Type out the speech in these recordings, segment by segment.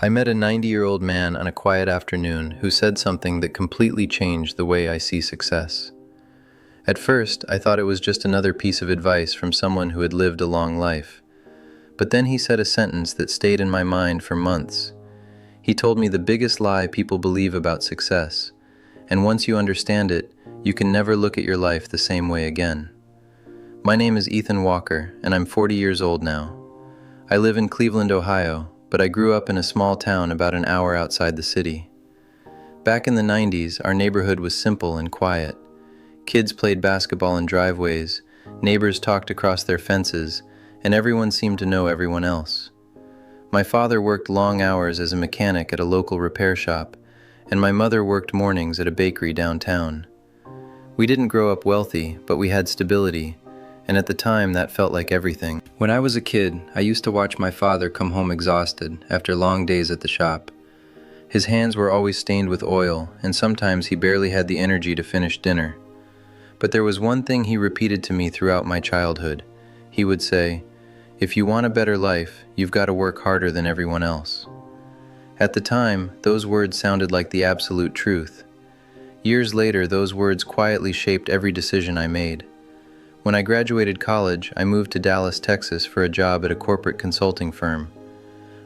I met a 90-year-old man on a quiet afternoon who said something that completely changed the way I see success. At first, I thought it was just another piece of advice from someone who had lived a long life. But then he said a sentence that stayed in my mind for months. He told me the biggest lie people believe about success, and once you understand it, you can never look at your life the same way again. My name is Ethan Walker, and I'm 40 years old now. I live in Cleveland, Ohio, but I grew up in a small town about an hour outside the city. Back in the 90s, our neighborhood was simple and quiet. Kids played basketball in driveways, neighbors talked across their fences, and everyone seemed to know everyone else. My father worked long hours as a mechanic at a local repair shop, and my mother worked mornings at a bakery downtown. We didn't grow up wealthy, but we had stability, and at the time that felt like everything. When I was a kid, I used to watch my father come home exhausted after long days at the shop. His hands were always stained with oil, and sometimes he barely had the energy to finish dinner. But there was one thing he repeated to me throughout my childhood. He would say, "If you want a better life, you've got to work harder than everyone else." At the time, those words sounded like the absolute truth. Years later, those words quietly shaped every decision I made. When I graduated college, I moved to Dallas, Texas for a job at a corporate consulting firm.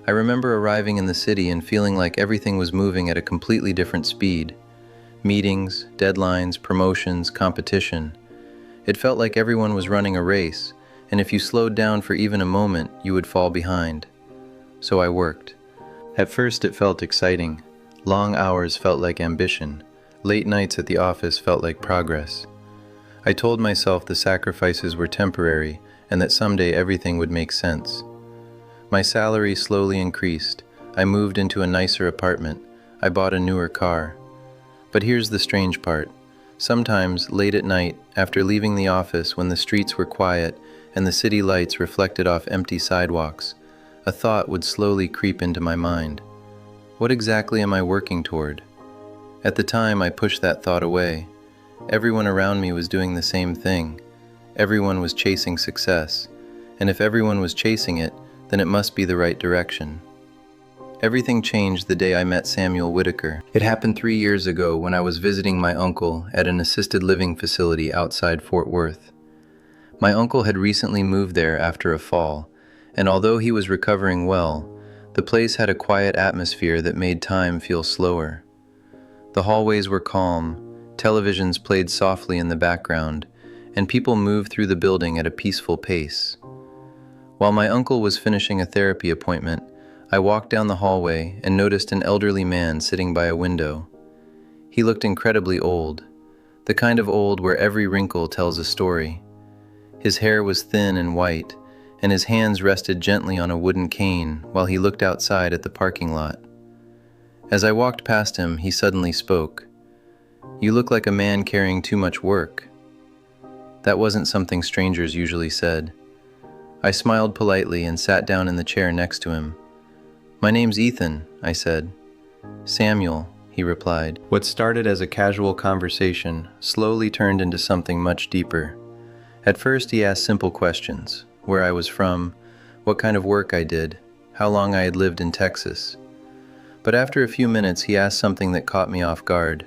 I remember arriving in the city and feeling like everything was moving at a completely different speed. Meetings, deadlines, promotions, competition. It felt like everyone was running a race, and if you slowed down for even a moment, you would fall behind. So I worked. At first it felt exciting. Long hours felt like ambition. Late nights at the office felt like progress. I told myself the sacrifices were temporary and that someday everything would make sense. My salary slowly increased. I moved into a nicer apartment. I bought a newer car. But here's the strange part. Sometimes, late at night, after leaving the office when the streets were quiet and the city lights reflected off empty sidewalks, a thought would slowly creep into my mind. What exactly am I working toward? At the time, I pushed that thought away. Everyone around me was doing the same thing. Everyone was chasing success. And if everyone was chasing it, then it must be the right direction. Everything changed the day I met Samuel Whitaker. It happened 3 years ago when I was visiting my uncle at an assisted living facility outside Fort Worth. My uncle had recently moved there after a fall, and although he was recovering well, the place had a quiet atmosphere that made time feel slower. The hallways were calm, televisions played softly in the background, and people moved through the building at a peaceful pace. While my uncle was finishing a therapy appointment, I walked down the hallway and noticed an elderly man sitting by a window. He looked incredibly old, the kind of old where every wrinkle tells a story. His hair was thin and white, and his hands rested gently on a wooden cane while he looked outside at the parking lot. As I walked past him, he suddenly spoke. "You look like a man carrying too much work." That wasn't something strangers usually said. I smiled politely and sat down in the chair next to him. "My name's Ethan," I said. "Samuel," he replied. What started as a casual conversation slowly turned into something much deeper. At first he asked simple questions: where I was from, what kind of work I did, how long I had lived in Texas. But after a few minutes he asked something that caught me off guard.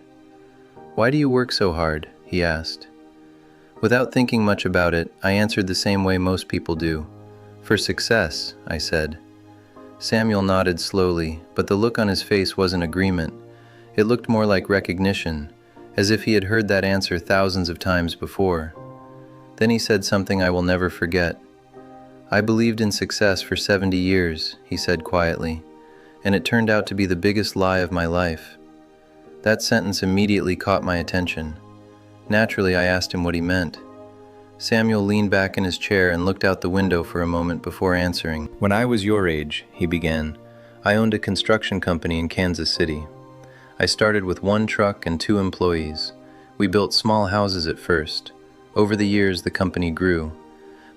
"Why do you work so hard?" he asked. Without thinking much about it, I answered the same way most people do. "For success," I said. Samuel nodded slowly, but the look on his face wasn't agreement. It looked more like recognition, as if he had heard that answer thousands of times before. Then he said something I will never forget. "I believed in success for 70 years, he said quietly, and it turned out to be the biggest lie of my life." That sentence immediately caught my attention. Naturally, I asked him what he meant. Samuel leaned back in his chair and looked out the window for a moment before answering. "When I was your age," he began, "I owned a construction company in Kansas City. I started with 1 truck and 2 employees. We built small houses at first. Over the years, the company grew.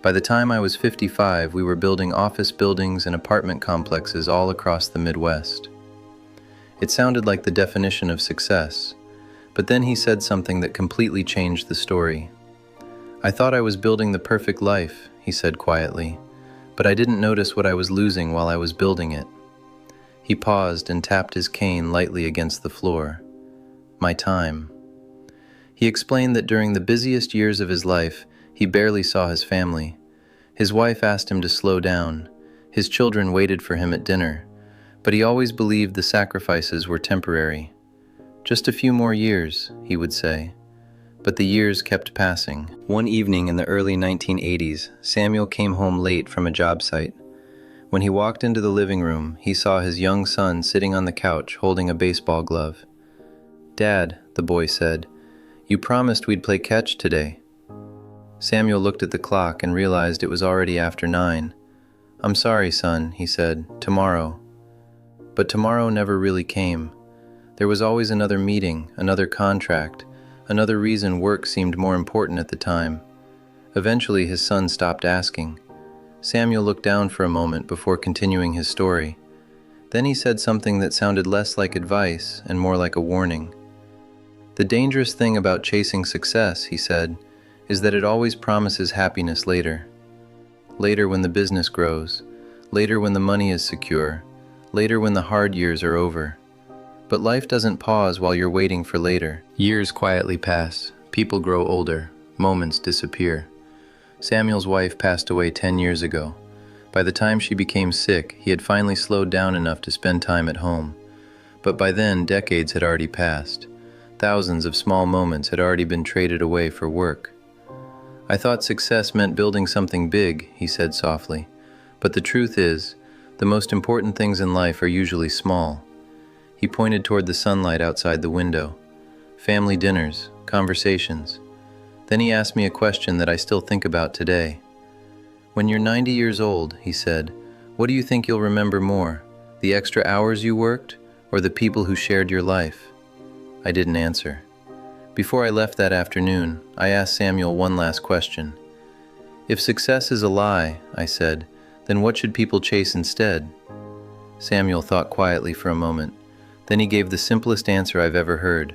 By the time I was 55, we were building office buildings and apartment complexes all across the Midwest." It sounded like the definition of success, but then he said something that completely changed the story. "I thought I was building the perfect life," he said quietly, "but I didn't notice what I was losing while I was building it." He paused and tapped his cane lightly against the floor. My time. He explained that during the busiest years of his life, he barely saw his family. His wife asked him to slow down. His children waited for him at dinner. But he always believed the sacrifices were temporary. Just a few more years, he would say. But the years kept passing. One evening in the early 1980s, Samuel came home late from a job site. When he walked into the living room, he saw his young son sitting on the couch holding a baseball glove. "Dad," the boy said, "you promised we'd play catch today." Samuel looked at the clock and realized it was already after 9. "I'm sorry, son," he said, "tomorrow." But tomorrow never really came. There was always another meeting, another contract, another reason work seemed more important at the time. Eventually his son stopped asking. Samuel looked down for a moment before continuing his story. Then he said something that sounded less like advice and more like a warning. "The dangerous thing about chasing success," he said, "is that it always promises happiness later. Later when the business grows, later when the money is secure, later when the hard years are over. But life doesn't pause while you're waiting for later." Years quietly pass, people grow older, moments disappear. Samuel's wife passed away 10 years ago. By the time she became sick, he had finally slowed down enough to spend time at home. But by then, decades had already passed. Thousands of small moments had already been traded away for work. "I thought success meant building something big," he said softly. "But the truth is, the most important things in life are usually small." He pointed toward the sunlight outside the window. Family dinners, conversations. Then he asked me a question that I still think about today. "When you're 90 years old," he said, "what do you think you'll remember more? The extra hours you worked, or the people who shared your life?" I didn't answer. Before I left that afternoon, I asked Samuel one last question. "If success is a lie," I said, "then what should people chase instead?" Samuel thought quietly for a moment. Then he gave the simplest answer I've ever heard.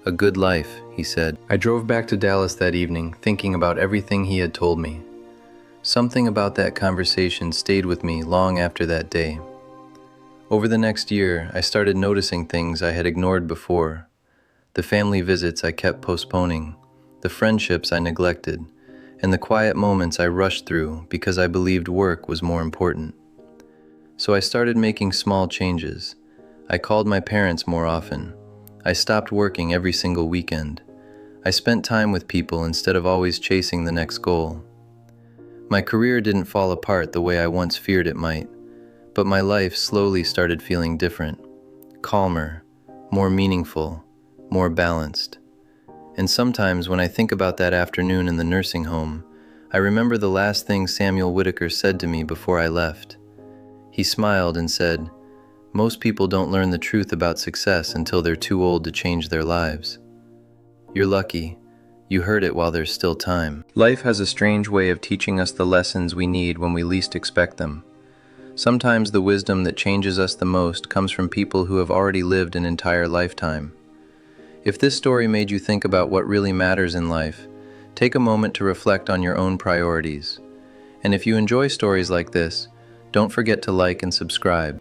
"A good life," he said. I drove back to Dallas that evening, thinking about everything he had told me. Something about that conversation stayed with me long after that day. Over the next year, I started noticing things I had ignored before. The family visits I kept postponing, the friendships I neglected, and the quiet moments I rushed through because I believed work was more important. So I started making small changes. I called my parents more often. I stopped working every single weekend. I spent time with people instead of always chasing the next goal. My career didn't fall apart the way I once feared it might, but my life slowly started feeling different, calmer, more meaningful, more balanced. And sometimes when I think about that afternoon in the nursing home, I remember the last thing Samuel Whitaker said to me before I left. He smiled and said, "Most people don't learn the truth about success until they're too old to change their lives. You're lucky. You heard it while there's still time." Life has a strange way of teaching us the lessons we need when we least expect them. Sometimes the wisdom that changes us the most comes from people who have already lived an entire lifetime. If this story made you think about what really matters in life, take a moment to reflect on your own priorities. And if you enjoy stories like this, don't forget to like and subscribe.